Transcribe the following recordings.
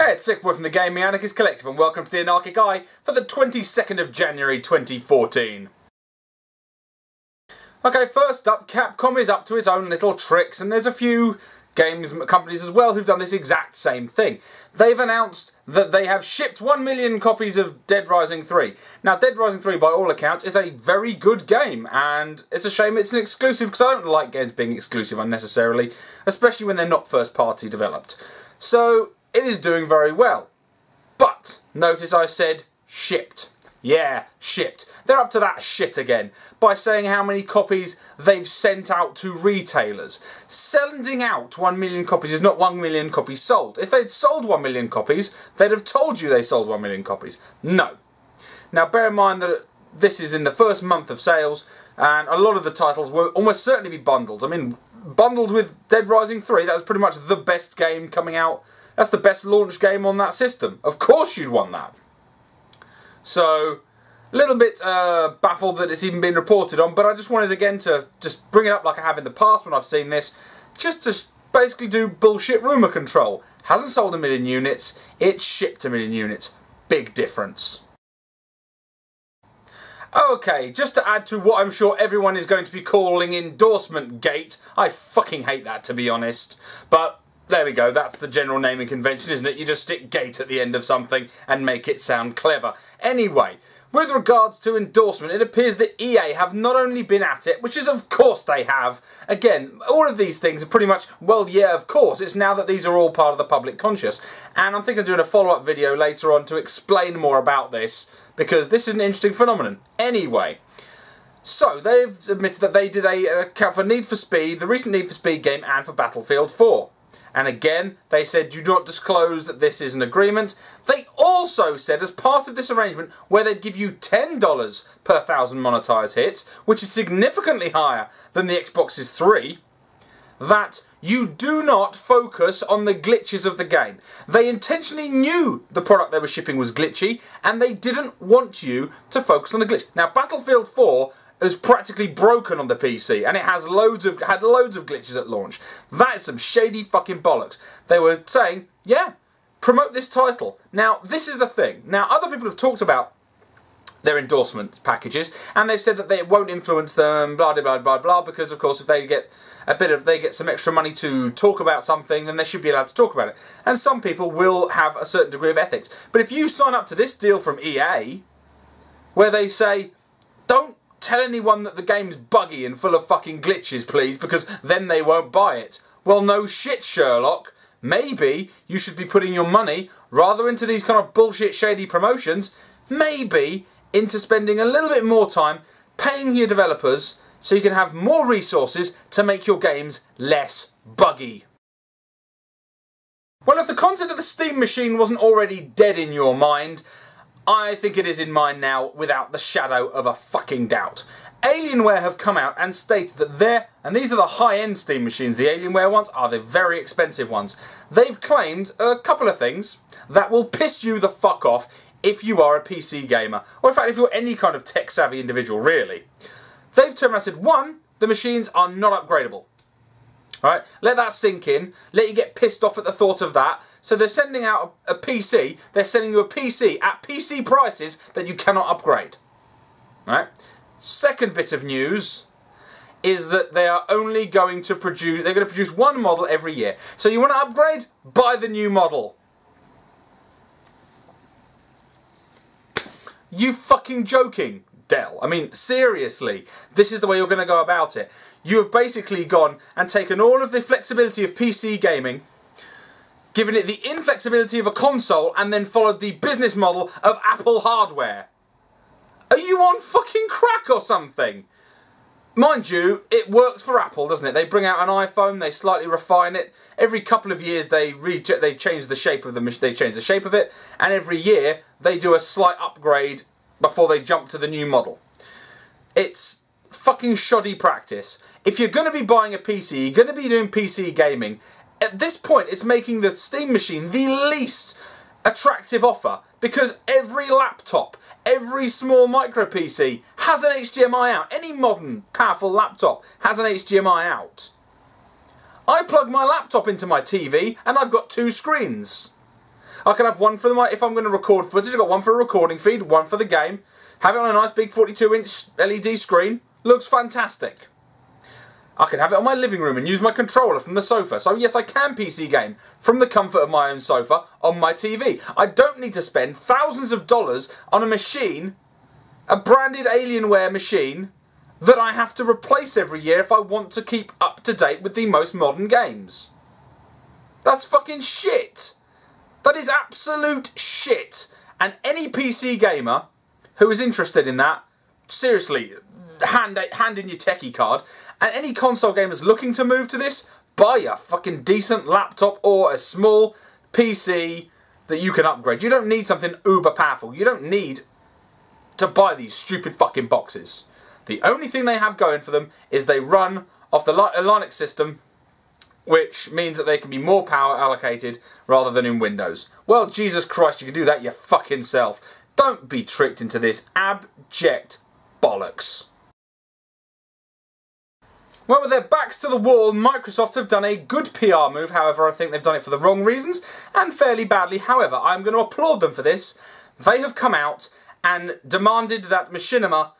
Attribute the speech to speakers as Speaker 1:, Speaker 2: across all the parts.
Speaker 1: Hey, it's SickBoy from the Gaminganarchist Collective and welcome to the Anarchic Eye for the 22nd of January 2014. Okay, first up, Capcom is up to its own little tricks, and there's a few games companies as well who've done this exact same thing. They've announced that they have shipped 1 million copies of Dead Rising 3. Now, Dead Rising 3, by all accounts, is a very good game, and it's a shame it's an exclusive, because I don't like games being exclusive unnecessarily, especially when they're not first-party developed. So, it is doing very well. But, notice I said shipped. Yeah, shipped. They're up to that shit again by saying how many copies they've sent out to retailers. Sending out 1 million copies is not 1 million copies sold. If they'd sold 1 million copies, they'd have told you they sold 1 million copies. No. Now bear in mind that this is in the first month of sales, and a lot of the titles will almost certainly be bundled. I mean, bundled with Dead Rising 3, that was pretty much the best game coming out. That's the best launch game on that system. Of course you'd want that. So, a little bit baffled that it's even been reported on, but I just wanted again to just bring it up like I have in the past when I've seen this, just to basically do bullshit rumour control. Hasn't sold 1 million units, it's shipped 1 million units. Big difference. Okay, just to add to what I'm sure everyone is going to be calling endorsement gate. I fucking hate that, to be honest. But there we go, that's the general naming convention, isn't it? You just stick gate at the end of something and make it sound clever. Anyway, with regards to endorsement, it appears that EA have not only been at it, which is of course they have. Again, all of these things are pretty much, well, yeah, of course. It's now that these are all part of the public conscious. And I'm thinking of doing a follow-up video later on to explain more about this, because this is an interesting phenomenon. Anyway, so they've admitted that they did a account for Need for Speed, the recent Need for Speed game, and for Battlefield 4. And again, they said, do not disclose that this is an agreement. They also said, as part of this arrangement, where they'd give you $10 per 1,000 monetized hits, which is significantly higher than the Xbox's 3, that you do not focus on the glitches of the game. They intentionally knew the product they were shipping was glitchy, and they didn't want you to focus on the glitch. Now, Battlefield 4 is practically broken on the PC, and it has loads of glitches at launch. That is some shady fucking bollocks. They were saying, yeah, promote this title. Now, this is the thing. Now, other people have talked about their endorsement packages, and they've said that they won't influence them, blah, blah, blah, blah, blah, because, of course, if they get they get some extra money to talk about something, then they should be allowed to talk about it. And some people will have a certain degree of ethics. But if you sign up to this deal from EA, where they say, don't tell anyone that the game's buggy and full of fucking glitches, please, because then they won't buy it. Well, no shit, Sherlock. Maybe you should be putting your money rather into these kind of bullshit, shady promotions, maybe into spending a little bit more time paying your developers so you can have more resources to make your games less buggy. Well, if the concept of the Steam machine wasn't already dead in your mind, I think it is in mine now without the shadow of a fucking doubt. Alienware have come out and stated that and these are the high-end Steam machines, the Alienware ones are the very expensive ones. They've claimed a couple of things that will piss you the fuck off if you are a PC gamer, or in fact if you're any kind of tech-savvy individual, really. They've turned around and said, one, the machines are not upgradable. Right? Let that sink in, let you get pissed off at the thought of that. So they're sending out a PC, they're sending you a PC at PC prices that you cannot upgrade. Right? Second bit of news is that they are only going to produce one model every year. So you want to upgrade? Buy the new model. You fucking joking, Dell? I mean, seriously, this is the way you're going to go about it. You have basically gone and taken all of the flexibility of PC gaming, given it the inflexibility of a console, and then followed the business model of Apple hardware. Are you on fucking crack or something? Mind you, it works for Apple, doesn't it? They bring out an iPhone, they slightly refine it. Every couple of years they change the shape of it, and every year they do a slight upgrade before they jump to the new model. It's fucking shoddy practice. If you're going to be buying a PC, you're going to be doing PC gaming, at this point it's making the Steam machine the least attractive offer, because every laptop, every small micro PC has an HDMI out. Any modern powerful laptop has an HDMI out. I plug my laptop into my TV and I've got two screens. I can have one for if I'm going to record footage. I've got one for a recording feed, one for the game. Have it on a nice big 42-inch LED screen. Looks fantastic. I can have it on my living room and use my controller from the sofa. So yes, I can PC game from the comfort of my own sofa on my TV. I don't need to spend thousands of dollars on a machine, a branded Alienware machine, that I have to replace every year if I want to keep up to date with the most modern games. That's fucking shit. That is absolute shit. And any PC gamer who is interested in that, seriously, hand in your techie card. And any console gamers looking to move to this, buy a fucking decent laptop or a small PC that you can upgrade. You don't need something uber powerful. You don't need to buy these stupid fucking boxes. The only thing they have going for them is they run off the Linux system, which means that they can be more power allocated rather than in Windows. Well, Jesus Christ, you can do that your fucking self. Don't be tricked into this abject bollocks. Well, with their backs to the wall, Microsoft have done a good PR move. However, I think they've done it for the wrong reasons and fairly badly. However, I'm going to applaud them for this. They have come out and demanded that Machinima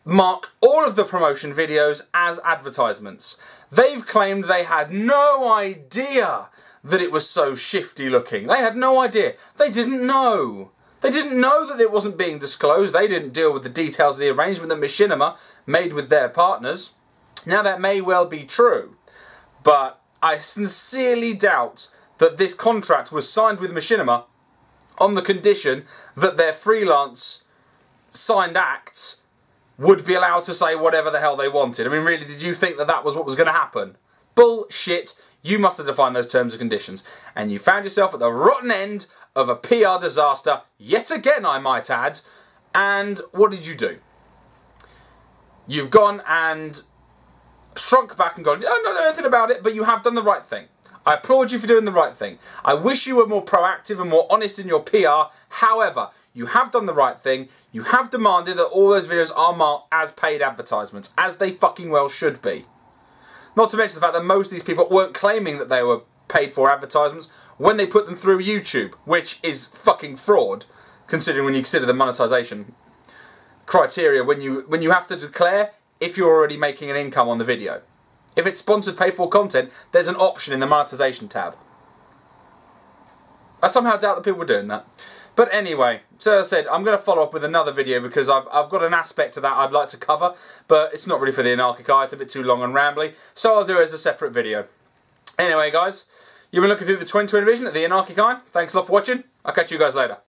Speaker 1: mark all of the promotion videos as advertisements. They've claimed they had no idea that it was so shifty looking. They had no idea. They didn't know. They didn't know that it wasn't being disclosed. They didn't deal with the details of the arrangement that Machinima made with their partners. Now that may well be true, but I sincerely doubt that this contract was signed with Machinima on the condition that their freelance signed acts would be allowed to say whatever the hell they wanted. I mean, really, did you think that that was what was going to happen? Bullshit. You must have defined those terms and conditions, and you found yourself at the rotten end of a PR disaster, yet again, I might add. And what did you do? You've gone and shrunk back and gone, oh, no, nothing about it, but you have done the right thing. I applaud you for doing the right thing. I wish you were more proactive and more honest in your PR. However, you have done the right thing. You have demanded that all those videos are marked as paid advertisements, as they fucking well should be. Not to mention the fact that most of these people weren't claiming that they were paid for advertisements when they put them through YouTube, which is fucking fraud, considering when you consider the monetization criteria when you have to declare if you're already making an income on the video. If it's sponsored pay-for content, there's an option in the monetization tab. I somehow doubt that people were doing that. But anyway, so as I said, I'm going to follow up with another video because I've got an aspect to that I'd like to cover, but it's not really for the Anarchic Eye, it's a bit too long and rambly, so I'll do it as a separate video. Anyway guys, you've been looking through the 2020 vision at the Anarchic Eye. Thanks a lot for watching, I'll catch you guys later.